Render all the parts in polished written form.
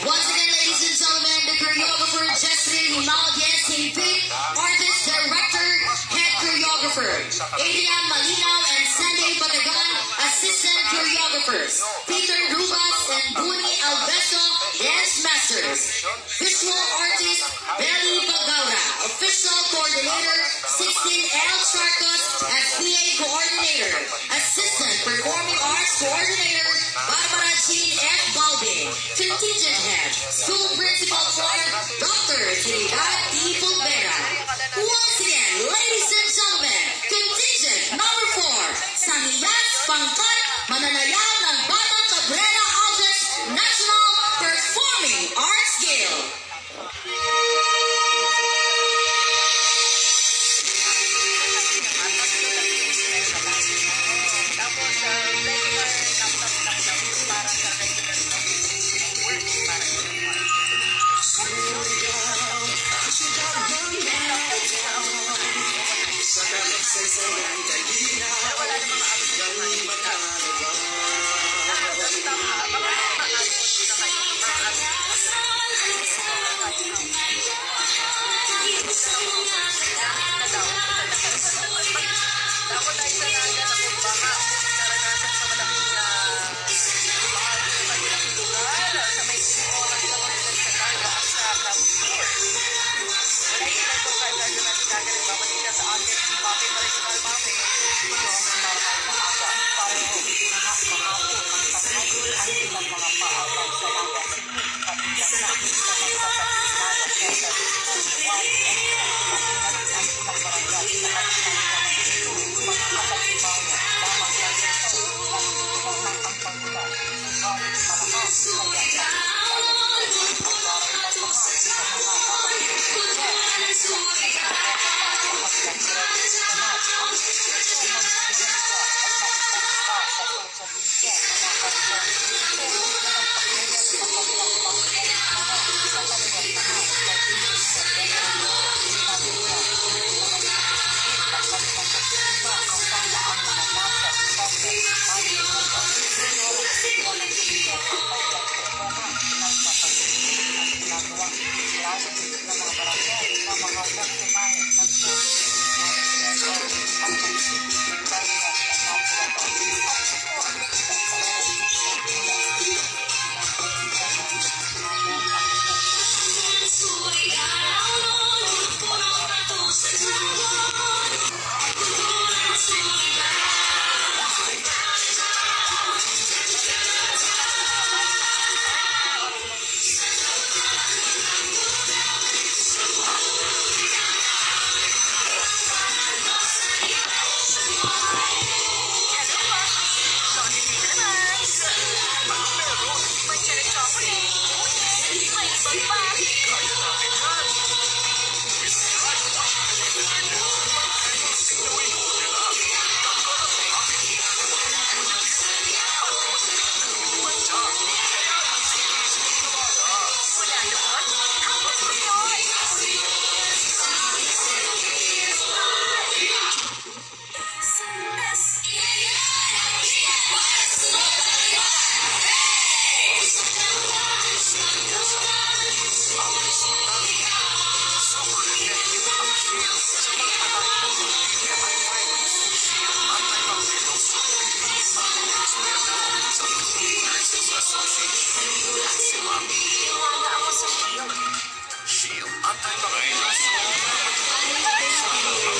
Once again, ladies and gentlemen, the choreographer Jesslyn Maldies Hinpin, artist, director, head choreographer, Adrian Malinaw and Sandy Patagon, assistant choreographers, Peter Rubas and Buni Alveso, dance masters, visual artist, Belly Pagaura, official coordinator, 16L Charcos as PA coordinator, assistant performing arts coordinator, Barbara Jean F. Balbin, contingent head, school principal for Dr. Trinidad D. Pulvera. Once again, ladies and gentlemen, contingent number 4, Saniyas Pangkat, mananayang ng Batang Cabrera Aldrich National Performing Arts Guild.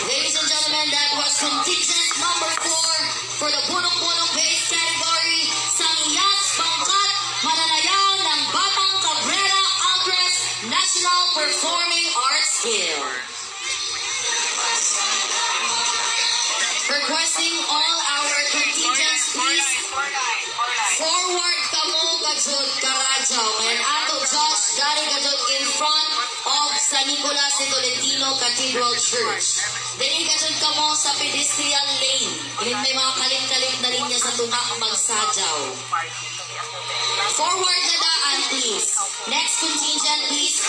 Ladies and gentlemen, that was contingent number 4 for the punong-punong base category, Saniyas Pangkat, mananayang ng Batang Cabrera Aldrich National Performing Arts Guild. Requesting all our contingents, please forward kamo kajud karadyaw and ato judge dari kajud in front of San Nicolas de Tolentino Cathedral Church. Dili kajud kamo sa pedestrian lane. Ilit may mga kalit-kalit na linya sa tunga magsadyaw. Forward na daan, please. Next contingent, please.